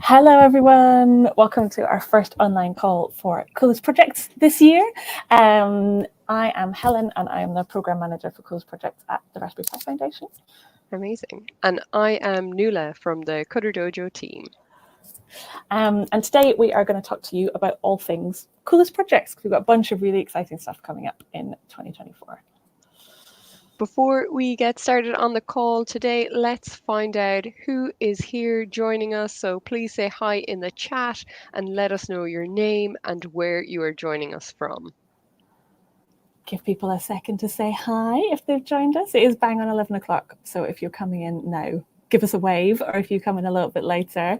Hello everyone, welcome to our first online call for Coolest Projects this year. I am Helen and I am the Programme Manager for Coolest Projects at the Raspberry Pi Foundation. Amazing. And I am Nuala from the Coder Dojo team. And today we are going to talk to you about all things Coolest Projects, because we've got a bunch of really exciting stuff coming up in 2024. Before we get started on the call today, let's find out who is here joining us. So please say hi in the chat and let us know your name and where you are joining us from. Give people a second to say hi if they've joined us. It is bang on 11 o'clock, so if you're coming in now, give us a wave, or if you come in a little bit later.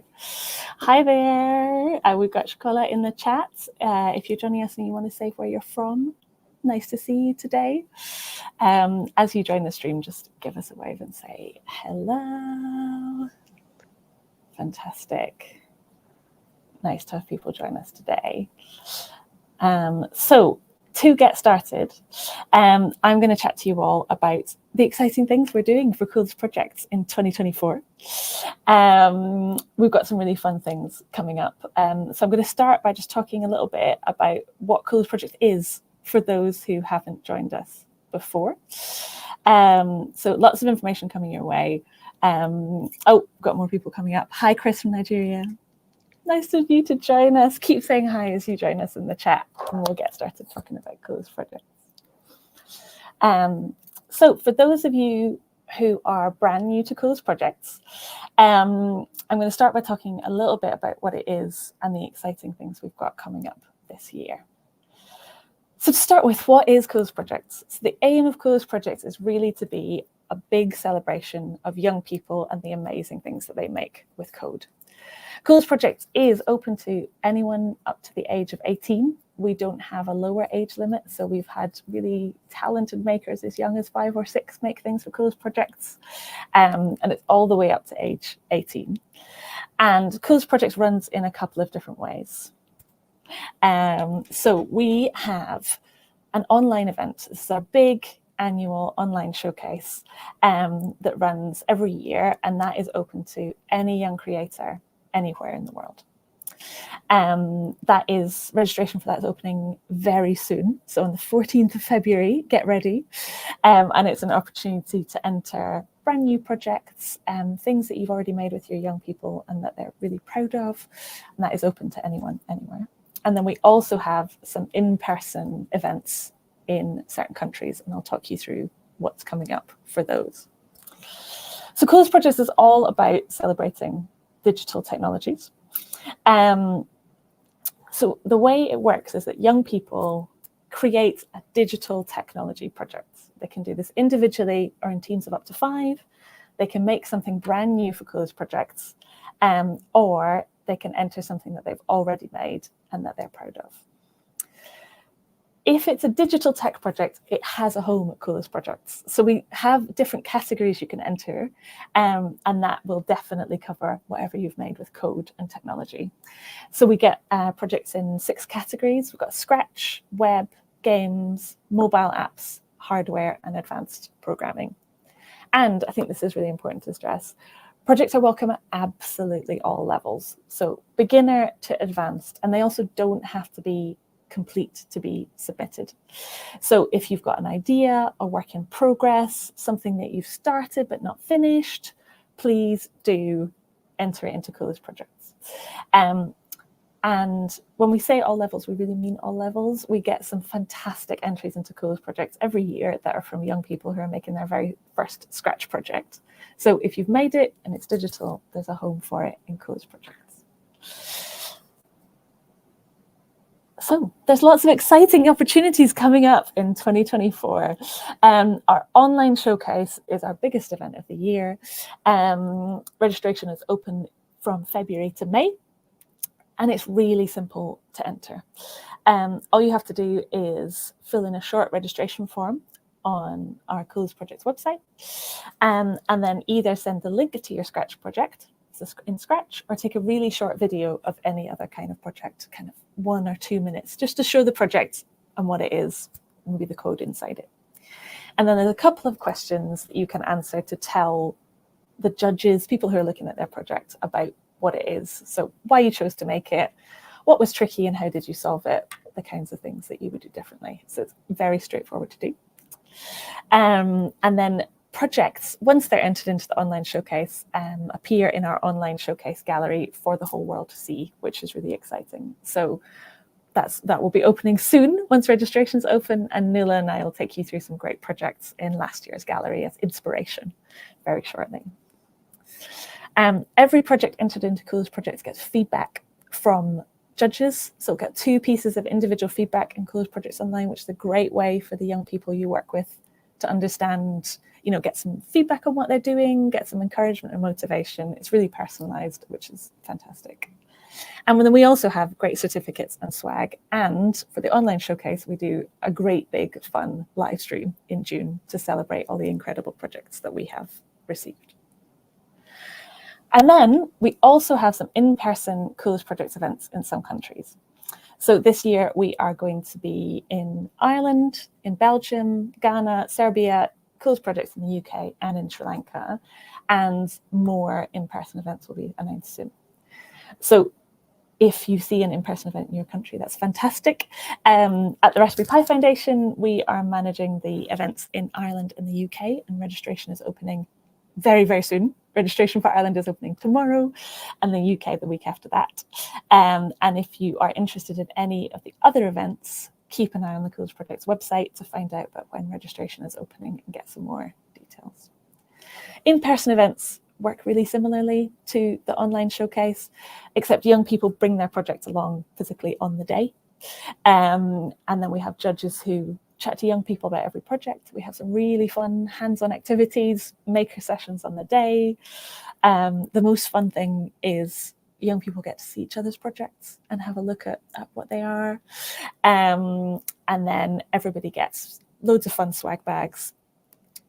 Hi there. We've got Shkola in the chat. If you're joining us and you want to say where you're from, nice to see you today. As you join the stream, just give us a wave and say hello. Fantastic. Nice to have people join us today. So to get started, I'm going to chat to you all about the exciting things we're doing for Coolest Projects in 2024. We've got some really fun things coming up. So I'm going to start by just talking a little bit about what Coolest Project is for those who haven't joined us before. So lots of information coming your way. Got more people coming up. Hi, Chris from Nigeria. Nice of you to join us. Keep saying hi as you join us in the chat, and we'll get started talking about Coolest Projects. So for those of you who are brand new to Coolest Projects, I'm going to start by talking a little bit about what it is and the exciting things we've got coming up this year. So to start with, what is Coolest Projects? So the aim of Coolest Projects is really to be a big celebration of young people and the amazing things that they make with code. Coolest Projects is open to anyone up to the age of 18. We don't have a lower age limit, so we've had really talented makers as young as 5 or 6 make things for Coolest Projects, and it's all the way up to age 18. And Coolest Projects runs in a couple of different ways. So we have an online event. This is our big annual online showcase that runs every year, and that is open to any young creator anywhere in the world. That is, registration for that is opening very soon. So on the 14th of February, get ready. And it's an opportunity to enter brand new projects, things that you've already made with your young people and that they're really proud of. And that is open to anyone, anywhere. And then we also have some in-person events in certain countries, and I'll talk you through what's coming up for those. So Coolest Projects is all about celebrating digital technologies. So the way it works is that young people create a digital technology project. They can do this individually or in teams of up to 5. They can make something brand new for Coolest Projects, or they can enter something that they've already made and that they're proud of. If it's a digital tech project, it has a home at Coolest Projects. So we have different categories you can enter, and that will definitely cover whatever you've made with code and technology. So we get projects in 6 categories. We've got Scratch, web, games, mobile apps, hardware, and advanced programming. And I think this is really important to stress. Projects are welcome at absolutely all levels. So beginner to advanced, and they also don't have to be complete to be submitted. So if you've got an idea, a work in progress, something that you've started but not finished, please do enter it into Coolest Projects. And when we say all levels, we really mean all levels. We get some fantastic entries into Coolest Projects every year that are from young people who are making their very first Scratch project. So if you've made it and it's digital, there's a home for it in Coolest Projects. So there's lots of exciting opportunities coming up in 2024. Our online showcase is our biggest event of the year. Registration is open from February to May, and it's really simple to enter. All you have to do is fill in a short registration form on our Coolest Projects website, and then either send the link to your Scratch project in Scratch, or take a really short video of any other kind of project, kind of 1 or 2 minutes, just to show the project and what it is, and maybe the code inside it. And then there's a couple of questions that you can answer to tell the judges, people who are looking at their project, about what it is. So why you chose to make it, what was tricky and how did you solve it, the kinds of things that you would do differently. So it's very straightforward to do. And then projects, once they're entered into the online showcase, appear in our online showcase gallery for the whole world to see, which is really exciting. So that will be opening soon once registration's open, and Nuala and I will take you through some great projects in last year's gallery as inspiration very shortly. Every project entered into Coolest Projects gets feedback from judges. So we'll get 2 pieces of individual feedback in Coolest Projects Online, which is a great way for the young people you work with to understand, get some feedback on what they're doing, get some encouragement and motivation. It's really personalized, which is fantastic. And then we also have great certificates and swag. And for the online showcase, we do a great big fun live stream in June to celebrate all the incredible projects that we have received. And then we also have some in-person Coolest Projects events in some countries. So this year we are going to be in Ireland, in Belgium, Ghana, Serbia, Coolest Projects in the UK and in Sri Lanka, and more in-person events will be announced soon. So if you see an in-person event in your country, that's fantastic. At the Raspberry Pi Foundation, we are managing the events in Ireland and the UK, and registration is opening very, very soon. Registration for Ireland is opening tomorrow, and the UK the week after that. And if you are interested in any of the other events, keep an eye on the Coolest Projects website to find out about when registration is opening and get some more details. In-person events work really similarly to the online showcase, except young people bring their projects along physically on the day. And then we have judges who chat to young people about every project. We have some really fun hands-on activities, maker sessions on the day. The most fun thing is young people get to see each other's projects and have a look at what they are. And then everybody gets loads of fun swag bags,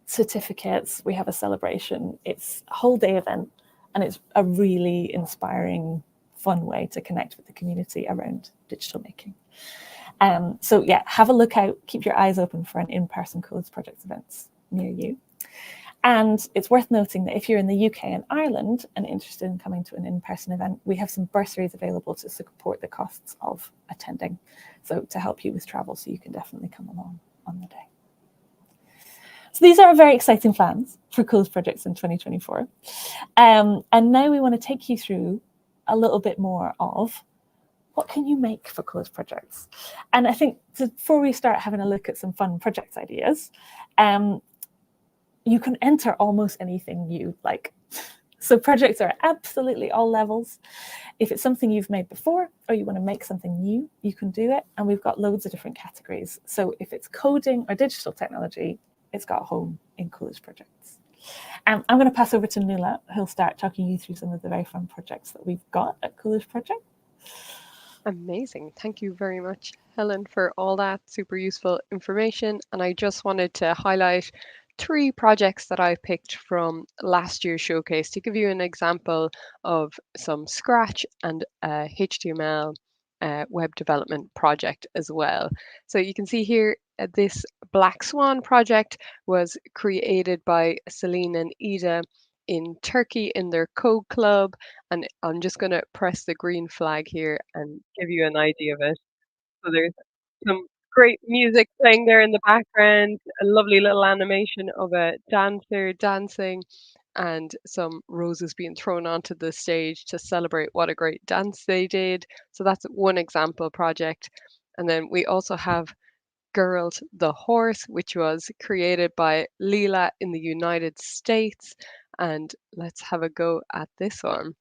certificates. We have a celebration. It's a whole day event, and it's a really inspiring, fun way to connect with the community around digital making. So yeah, have a look out, keep your eyes open for an in-person Coolest Projects events near you. And it's worth noting that if you're in the UK and Ireland and interested in coming to an in-person event, we have some bursaries available to support the costs of attending. So to help you with travel, so you can definitely come along on the day. So these are our very exciting plans for Coolest Projects in 2024. And now we want to take you through a little bit more of what can you make for Coolest Projects? And I think before we start having a look at some fun project ideas, you can enter almost anything you like. So projects are absolutely all levels. If it's something you've made before or you want to make something new, you can do it. And we've got loads of different categories. So if it's coding or digital technology, it's got a home in Coolest Projects. I'm going to pass over to Nuala, who'll start talking you through some of the very fun projects that we've got at Coolest Project. Amazing. Thank you very much, Helen, for all that super useful information. And I just wanted to highlight 3 projects that I picked from last year's showcase to give you an example of some Scratch and HTML web development project as well. So you can see here this Black Swan project was created by Celine and Ida in Turkey in their code club, and I'm just going to press the green flag here and give you an idea of it. So there's some great music playing there in the background, a lovely little animation of a dancer dancing, and some roses being thrown onto the stage to celebrate what a great dance they did. So that's one example project. And then we also have Geralt the Horse, which was created by Leela in the United States. And let's have a go at this one.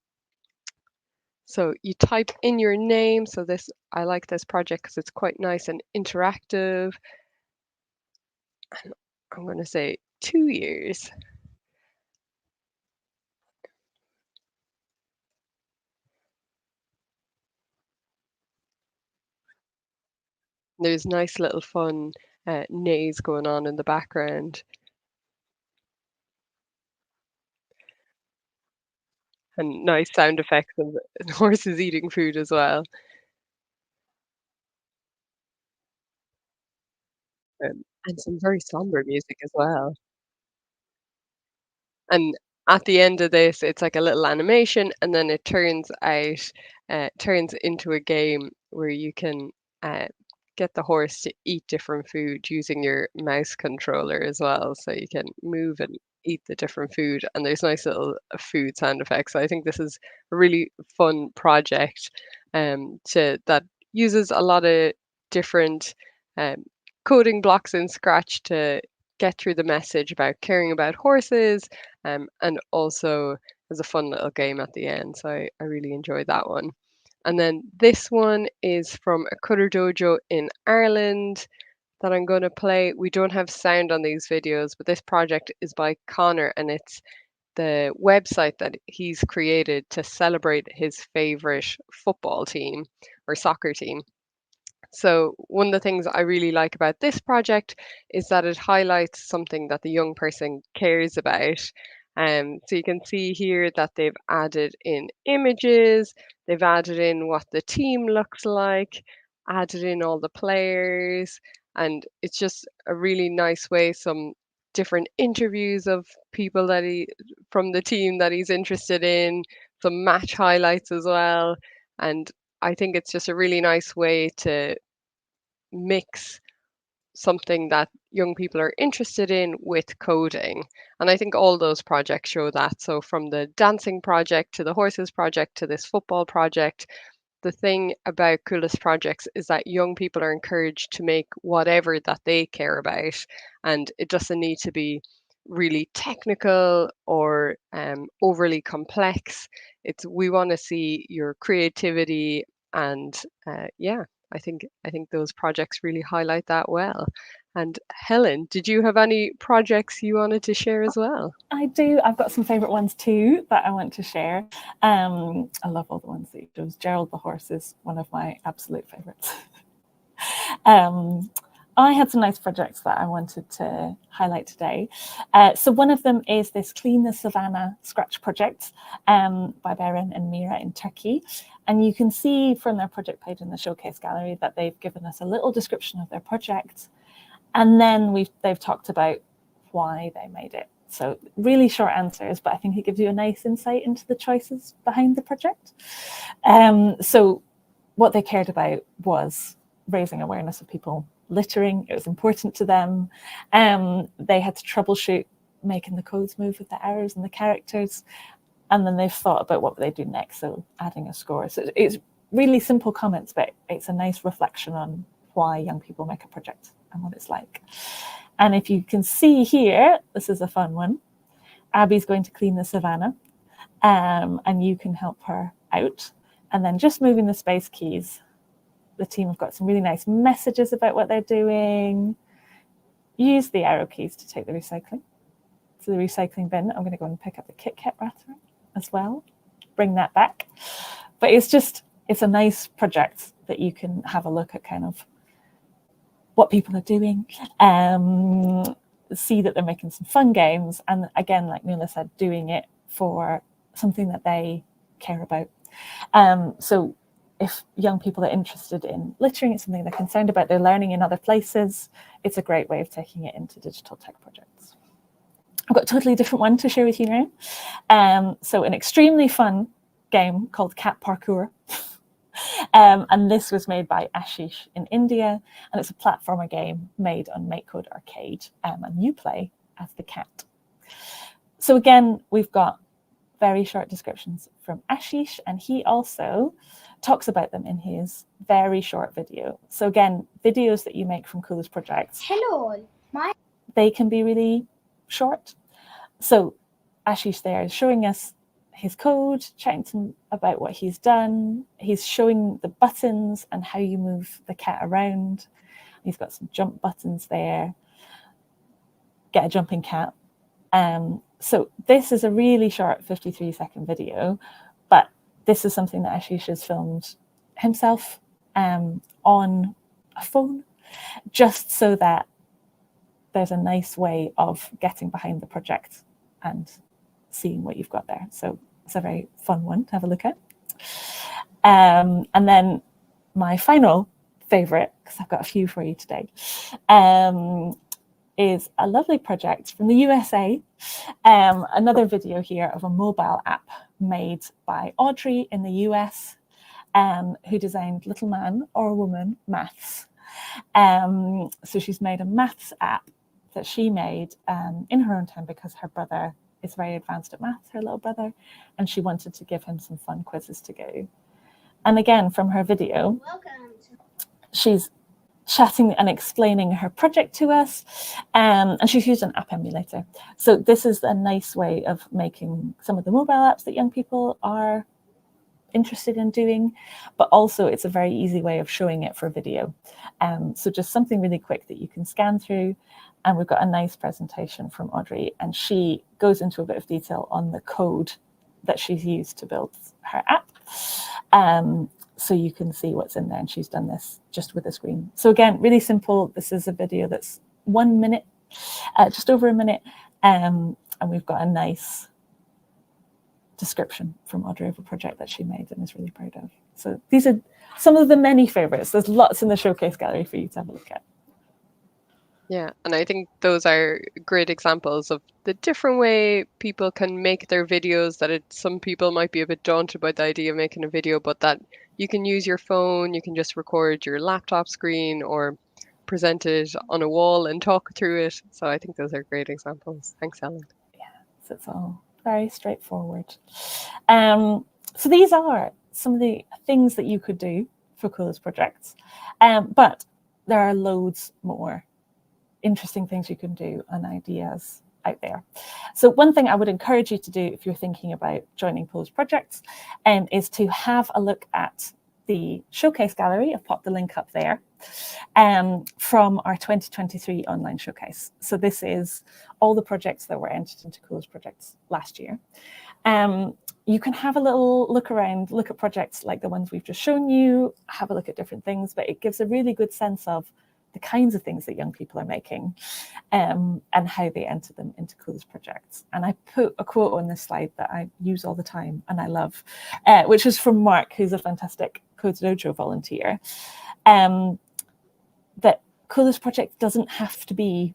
So you type in your name. So this, I like this project because it's quite nice and interactive. And I'm going to say 2 years. There's nice little fun nays going on in the background. And nice sound effects of horses eating food as well. And some very somber music as well. And at the end of this, it's like a little animation, and then it turns into a game where you can uh, get the horse to eat different food using your mouse controller as well. So you can move and eat the different food, and there's nice little food sound effects. So I think this is a really fun project that uses a lot of different um, coding blocks in Scratch to get through the message about caring about horses, and also as a fun little game at the end. So I really enjoyed that one. And then this one is from a Cutter Dojo in Ireland that I'm going to play. We don't have sound on these videos, but this project is by Connor, and it's the website that he's created to celebrate his favorite football team or soccer team. So one of the things I really like about this project is that it highlights something that the young person cares about. So you can see here that they've added in images, they've added in what the team looks like, added in all the players, and it's just a really nice way. Some different interviews of people that he from the team that he's interested in, some match highlights as well, and I think it's just a really nice way to mix something that young people are interested in with coding. And I think all those projects show that. So from the dancing project to the horses project to this football project, the thing about Coolest Projects is that young people are encouraged to make whatever that they care about. And it doesn't need to be really technical or overly complex. We want to see your creativity, and yeah, I think those projects really highlight that well. And Helen, did you have any projects you wanted to share as well? I do. I've got some favourite ones too that I want to share. I love all the ones that you chose. Gerald the horse is one of my absolute favourites. I had some nice projects that I wanted to highlight today. So one of them is this Clean the Savannah Scratch project by Beren and Mira in Turkey. And you can see from their project page in the showcase gallery that they've given us a little description of their project. And then they've talked about why they made it. So really short answers, but I think it gives you a nice insight into the choices behind the project. So what they cared about was raising awareness of people littering. It was important to them. They had to troubleshoot making the codes move with the arrows and the characters. And then they've thought about what they do next, so adding a score. So it's really simple comments, but it's a nice reflection on why young people make a project and what it's like. And if you can see here, this is a fun one. Abby's going to clean the savannah, and you can help her out. And then just moving the space keys, the team have got some really nice messages about what they're doing. Use the arrow keys to take the recycling to the recycling bin. I'm going to go and pick up the Kit Kat wrapper as well, bring that back. But it's a nice project that you can have a look at kind of what people are doing, see that they're making some fun games, and again, like Nuala said, doing it for something that they care about. So if young people are interested in littering, it's something they're concerned about, they're learning in other places, it's a great way of taking it into digital tech projects. I've got a totally different one to share with you now. So an extremely fun game called Cat Parkour. And this was made by Ashish in India, and it's a platformer game made on MakeCode Arcade, and you play as the cat. So again, we've got very short descriptions from Ashish, and he also talks about them in his very short video. So again, videos that you make from Coolest Projects, they can be really short. So Ashish there is showing us his code, chatting to him about what he's done. He's showing the buttons and how you move the cat around. He's got some jump buttons there. Get a jumping cat. So this is a really short 53-second video, but this is something that Ashish has filmed himself on a phone, just so that there's a nice way of getting behind the project and seeing what you've got there. So it's a very fun one to have a look at. And then my final favorite, because I've got a few for you today, is a lovely project from the USA. Another video here of a mobile app made by Audrey in the US, who designed Little Man or Woman Maths. So she's made a maths app that she made in her own time because her brother is very advanced at maths, her little brother, and she wanted to give him some fun quizzes to go. And again, from her video, she's chatting and explaining her project to us, and she's used an app emulator. So this is a nice way of making some of the mobile apps that young people are interested in doing, but also it's a very easy way of showing it for video. So just something really quick that you can scan through, and we've got a nice presentation from Audrey, and she goes into a bit of detail on the code that she's used to build her app. So you can see what's in there, and she's done this just with a screen. So again, really simple. This is a video that's 1 minute, just over a minute, and we've got a nice description from Audrey of a project that she made and is really proud of. So these are some of the many favorites. There's lots in the showcase gallery for you to have a look at. Yeah, and I think those are great examples of the different way people can make their videos, that some people might be a bit daunted by the idea of making a video, but that you can use your phone, you can just record your laptop screen or present it on a wall and talk through it. So I think those are great examples. Thanks, Ellen. Yeah, so it's all very straightforward. So these are some of the things that you could do for Coolest projects, but there are loads more interesting things you can do and ideas out there. So one thing I would encourage you to do if you're thinking about joining Coolest projects is to have a look at the showcase gallery. I've popped the link up there from our 2023 online showcase. So this is all the projects that were entered into Coolest projects last year. You can have a little look around, look at projects like the ones we've just shown you, have a look at different things, but it gives a really good sense of the kinds of things that young people are making and how they enter them into Coolest projects. And I put a quote on this slide that I use all the time and I love, which is from Mark, who's a fantastic Codes Dojo volunteer, that Coolest project doesn't have to be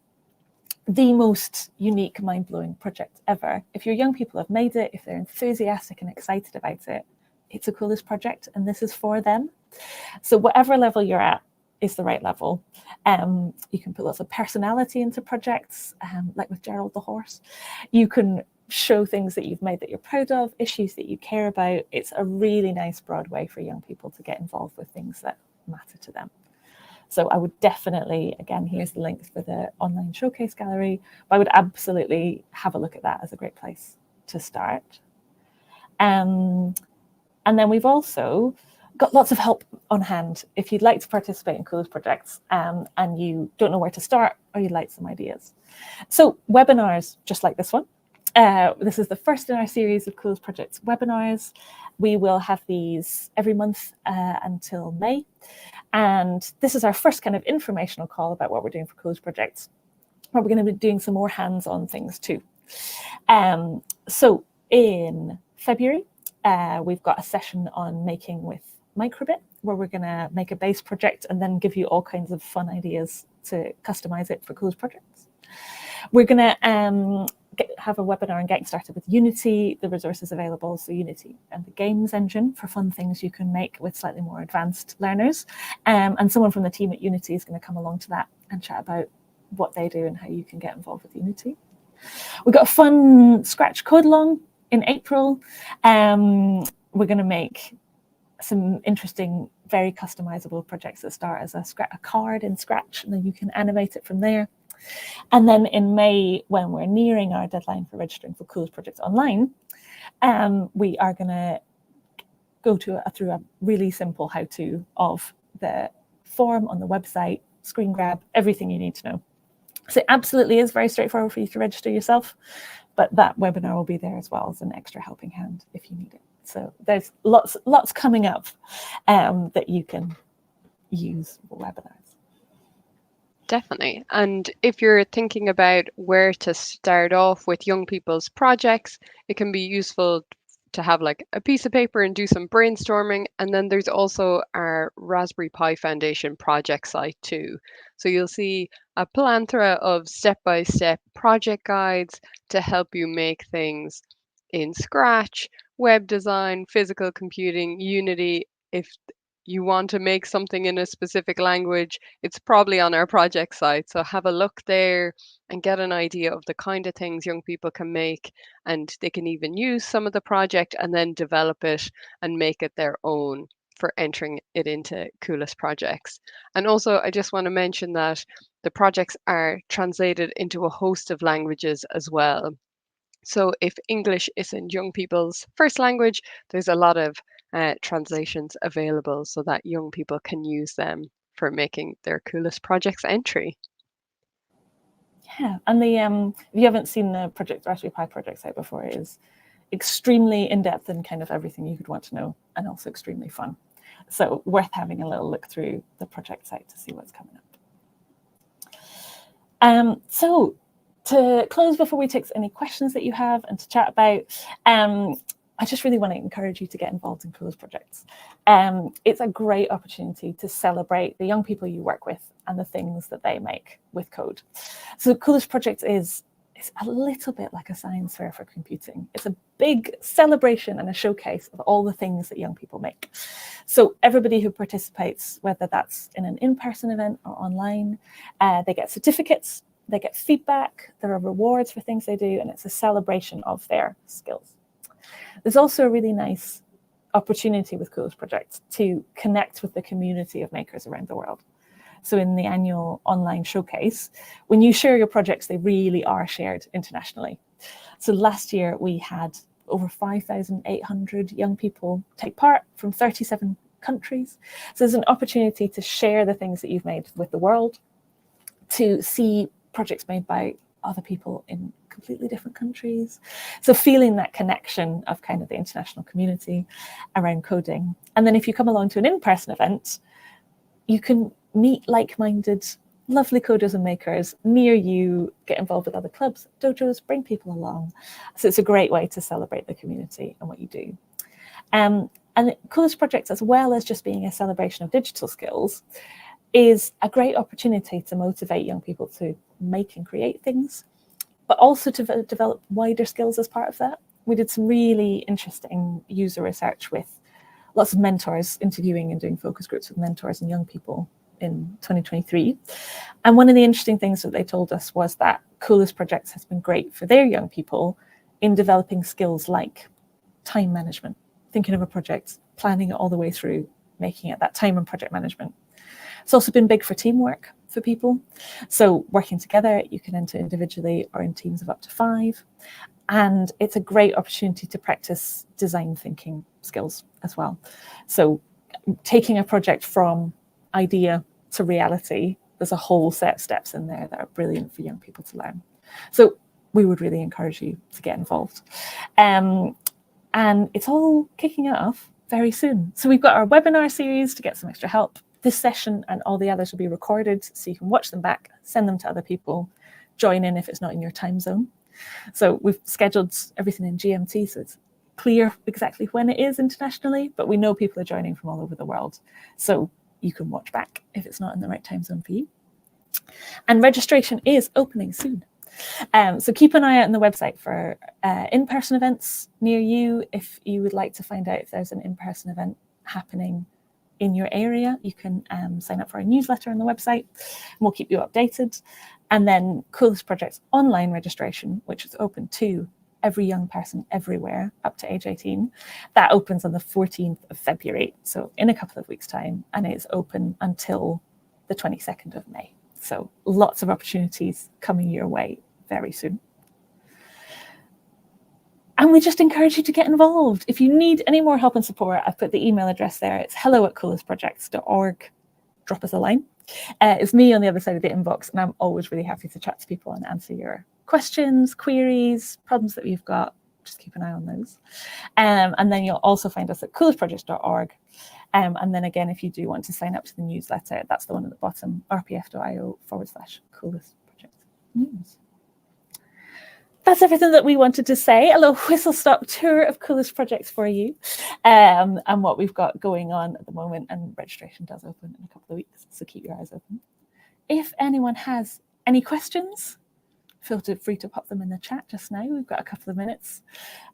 the most unique, mind-blowing project ever. If your young people have made it, if they're enthusiastic and excited about it, it's a Coolest project and this is for them. So whatever level you're at is the right level. You can put lots of personality into projects, like with Gerald the horse. You can show things that you've made that you're proud of, issues that you care about. It's a really nice broad way for young people to get involved with things that matter to them. So I would definitely, again, here's the link for the online showcase gallery, but I would absolutely have a look at that as a great place to start. And then we've also got lots of help on hand if you'd like to participate in Coolest projects and you don't know where to start or you'd like some ideas. So webinars just like this one. This is the first in our series of Coolest projects webinars. We will have these every month until May. And this is our first kind of informational call about what we're doing for Coolest projects. But we're going to be doing some more hands-on things too. So in February, we've got a session on making with Microbit, where we're going to make a base project and then give you all kinds of fun ideas to customize it for Coolest projects. We're going to have a webinar on getting started with Unity, the resources available, so Unity and the games engine for fun things you can make with slightly more advanced learners. And someone from the team at Unity is going to come along to that and chat about what they do and how you can get involved with Unity. We've got a fun Scratch code along in April. We're going to make some interesting, very customizable projects that start as a card in Scratch, and then you can animate it from there. And then in May, when we're nearing our deadline for registering for Coolest Projects Online, we are going to go through a really simple how-to of the form on the website, screen grab, everything you need to know. So it absolutely is very straightforward for you to register yourself, but that webinar will be there as well as an extra helping hand if you need it. So there's lots coming up that you can use for webinars. Definitely. And if you're thinking about where to start off with young people's projects, it can be useful to have like a piece of paper and do some brainstorming. And then there's also our Raspberry Pi Foundation project site too. So you'll see a plethora of step-by-step project guides to help you make things in Scratch, web design, physical computing, Unity. If you want to make something in a specific language, it's probably on our project site. So have a look there and get an idea of the kind of things young people can make. And they can even use some of the project and then develop it and make it their own for entering it into Coolest projects. And also, I just want to mention that the projects are translated into a host of languages as well. So if English isn't young people's first language, there's a lot of translations available so that young people can use them for making their Coolest projects entry. Yeah, and the if you haven't seen the Raspberry Pi project site before, it is extremely in-depth in kind of everything you could want to know, and also extremely fun. So worth having a little look through the project site to see what's coming up. So to close, before we take any questions that you have and to chat about, I just really want to encourage you to get involved in Coolest projects. It's a great opportunity to celebrate the young people you work with and the things that they make with code. So Coolest project is a little bit like a science fair for computing. It's a big celebration and a showcase of all the things that young people make. So everybody who participates, whether that's in an in-person event or online, they get certificates, they get feedback, there are rewards for things they do, and it's a celebration of their skills. There's also a really nice opportunity with Coolest projects to connect with the community of makers around the world. So in the annual online showcase, when you share your projects, they really are shared internationally. So last year we had over 5,800 young people take part from 37 countries. So there's an opportunity to share the things that you've made with the world, to see projects made by other people in completely different countries. So feeling that connection of kind of the international community around coding. And then if you come along to an in-person event, you can meet like-minded, lovely coders and makers near you, get involved with other clubs, dojos, bring people along. So it's a great way to celebrate the community and what you do. And Coolest projects, as well as just being a celebration of digital skills, is a great opportunity to motivate young people to make and create things, but also to develop wider skills as part of that. We did some really interesting user research with lots of mentors, interviewing and doing focus groups with mentors and young people in 2023. And one of the interesting things that they told us was that Coolest projects has been great for their young people in developing skills like time management, thinking of a project, planning it all the way through, making it that time and project management. It's also been big for teamwork for people. So working together, you can enter individually or in teams of up to 5. And it's a great opportunity to practice design thinking skills as well. So taking a project from idea to reality, there's a whole set of steps in there that are brilliant for young people to learn. So we would really encourage you to get involved. And it's all kicking off very soon. So we've got our webinar series to get some extra help. This session and all the others will be recorded so you can watch them back, send them to other people, join in if it's not in your time zone. So we've scheduled everything in GMT, so it's clear exactly when it is internationally, but we know people are joining from all over the world. So you can watch back if it's not in the right time zone for you. And registration is opening soon. So keep an eye out on the website for in-person events near you. If you would like to find out if there's an in-person event happening in your area, you can sign up for our newsletter on the website, and we'll keep you updated. And then Coolest Projects online registration, which is open to every young person everywhere up to age 18, that opens on the 14th of February, so in a couple of weeks' time, and it's open until the 22nd of May. So lots of opportunities coming your way very soon. And we just encourage you to get involved. If you need any more help and support, I've put the email address there. It's hello@coolestprojects.org. Drop us a line. It's me on the other side of the inbox, and I'm always really happy to chat to people and answer your questions, queries, problems that we've got. Just keep an eye on those. And then you'll also find us at coolestprojects.org. And then again, if you do want to sign up to the newsletter, that's the one at the bottom, rpf.io/coolestprojectnews. that's everything that we wanted to say. A little whistle-stop tour of coolest projects for you, and what we've got going on at the moment. And registration does open in a couple of weeks, so keep your eyes open. If anyone has any questions, feel free to pop them in the chat just now. We've got a couple of minutes,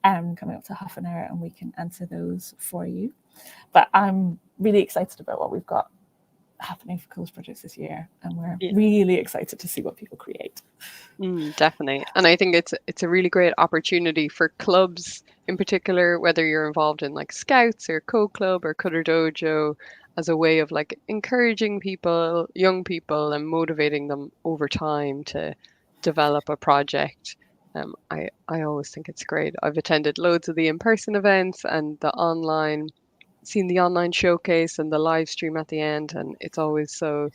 coming up to half an hour, and we can answer those for you. But I'm really excited about what we've got happening for coolest projects this year, and we're really excited to see what people create. Definitely. And I think it's a really great opportunity for clubs in particular, whether you're involved in like Scouts or Code Club or Coder Dojo, as a way of like encouraging people, young people, and motivating them over time to develop a project. I always think it's great. I've attended loads of the in-person events and seen the online showcase and the live stream at the end, and it's always so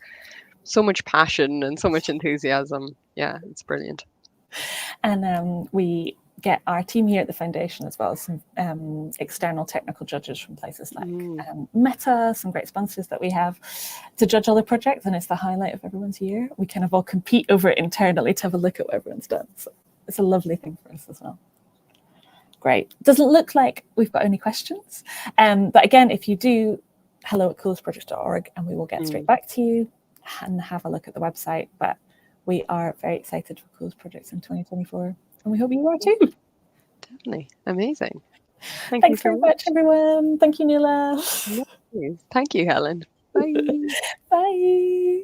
much passion and so much enthusiasm. Yeah, it's brilliant. And we get our team here at the foundation, as well as some external technical judges from places like Meta, some great sponsors that we have to judge all the projects, and it's the highlight of everyone's year. We kind of all compete over it internally to have a look at what everyone's done. So it's a lovely thing for us as well. Great. Doesn't look like we've got any questions. But again, if you do, hello@coolestprojects.org, and we will get straight back to you and have a look at the website. But we are very excited for Coolest Projects in 2024, and we hope you are too. Definitely. Amazing. Thanks very much, everyone. Thank you, Nuala. Thank you, Helen. Bye. Bye.